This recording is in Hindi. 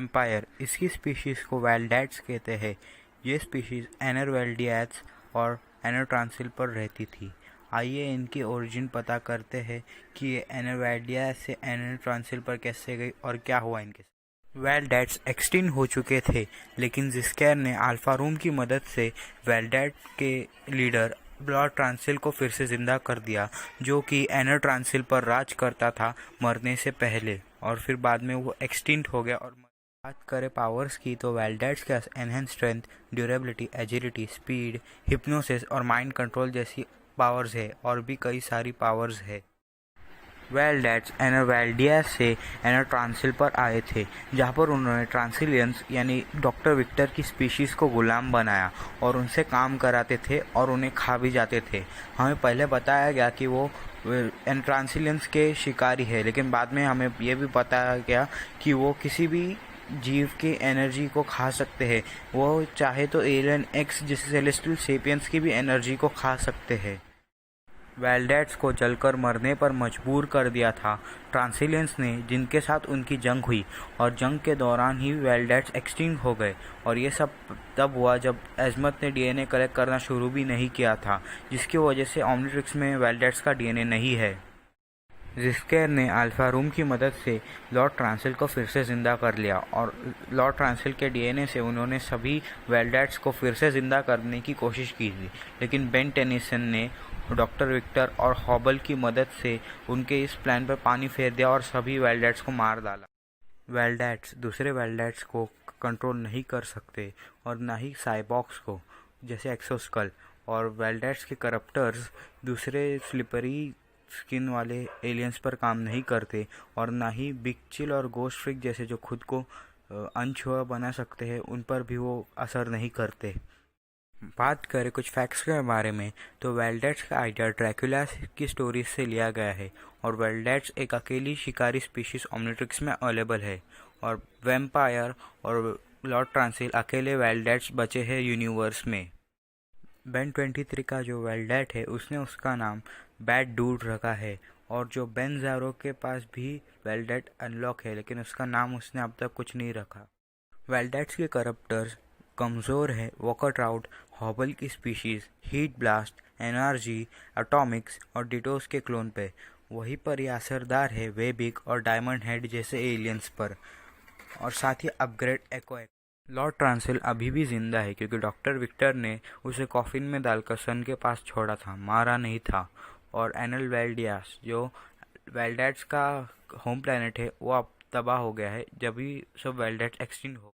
वैम्पायर। इसकी स्पीशीज़ को वेल्डेट्स कहते हैं। ये स्पीशीज़ एनरवेल्डियाट्स और एनोट्रांसिल पर रहती थी। आइए इनकी ओरिजिन पता करते हैं कि ये एनरवेल्डियाट्स से एनोट्रांसिल पर कैसे गई और क्या हुआ इनके साथ। वेल्डेट्स एक्सटिंक्ट हो चुके थे, लेकिन ज़िस्केर ने अल्फा रूम की मदद से वेल्डेट के लीडर लॉर्ड ट्रांसिल को फिर से जिंदा कर दिया, जो कि एनोट्रांसिल पर राज करता था मरने से पहले, और फिर बाद में वो एक्सटिंक्ट हो गया। और बात करें पावर्स की तो वेल्डेट्स के enhance strength, durability, agility, speed, hypnosis और माइंड कंट्रोल जैसी पावर्स है, और भी कई सारी पावर्स है। वेल्डेट्स एनरवेल्डिया से एनोट्रांसिल पर आए थे, जहां पर उन्होंने ट्रांसिलियंस यानी डॉक्टर विक्टर की स्पीशीज़ को गुलाम बनाया और उनसे काम कराते थे और उन्हें खा भी जाते थे। हमें पहले बताया गया कि वो ट्रांसिलियंस के शिकारी है, लेकिन बाद में हमें ये भी बताया गया कि वो किसी भी जीव की एनर्जी को खा सकते हैं। वो चाहे तो एलियन एक्स जैसे सेलेस्टियल सेपियंस की भी एनर्जी को खा सकते हैं। वेल्डेट्स को जलकर मरने पर मजबूर कर दिया था ट्रांसिलियंस ने, जिनके साथ उनकी जंग हुई, और जंग के दौरान ही वेल्डेट्स एक्सटिंक्ट हो गए। और ये सब तब हुआ जब एज़मथ ने डीएनए कलेक्ट करना शुरू भी नहीं किया था, जिसकी वजह से ओमनिट्रिक्स में वेल्डेट्स का डीएनए नहीं है। ज़िस्केर ने अल्फा रूम की मदद से लॉर्ड ट्रांसिल को फिर से ज़िंदा कर लिया, और लॉर्ड ट्रांसिल के डीएनए से उन्होंने सभी वेल्डेट्स को फिर से ज़िंदा करने की कोशिश की थी, लेकिन बेन टेनिसन ने डॉक्टर विक्टर और हॉबल की मदद से उनके इस प्लान पर पानी फेर दिया और सभी वेल्डेट्स को मार डाला। वेल्डेट्स दूसरे वेल्डेट्स को कंट्रोल नहीं कर सकते, और ना ही साइबॉक्स को, जैसे एक्सोस्कल, और वेल्डेट्स के करप्टर्स दूसरे स्लिपरी स्किन वाले एलियंस पर काम नहीं करते, और ना ही बिग चिल और गोस्ट फ्रिक जैसे जो खुद को अनछुआ बना सकते हैं, उन पर भी वो असर नहीं करते। बात करें कुछ फैक्ट्स के बारे में तो वेल्डेट्स का आइडिया ड्रैकुला की स्टोरीज से लिया गया है, और वेल्डेट्स एक अकेली शिकारी स्पीशीज ओमनिट्रिक्स में अवेलेबल है, और वैम्पायर और लॉर्ड ट्रांसिल अकेले वेल्डेट्स बचे हैं यूनिवर्स में। बेन 23 का जो वेल्डेट है उसने उसका नाम बैड डूड रखा है, और जो बेन ज़ारो के पास भी वेल्डेट अनलॉक है, लेकिन उसका नाम उसने अब तक कुछ नहीं रखा। वेल्डेट्स के करप्टर्स कमज़ोर है वॉकर ट्राउट, हॉबल की species, heat blast, NRG, Atomics और डिटोस के क्लोन पे। वहीं पर ये असरदार है वेबिक और डायमंड हेड जैसे एलियंस पर, और साथ ही अपग्रेड एको। लॉर्ड ट्रांसिल अभी भी जिंदा है, क्योंकि डॉक्टर विक्टर ने उसे कॉफिन में डालकर सन के पास छोड़ा था, मारा नहीं था। और एनरवेल्डियास जो वेल्डेट्स का होम प्लैनेट है, वो अब तबाह हो गया है, जब भी सब वेल्डेट्स एक्सटिंक्ट हो।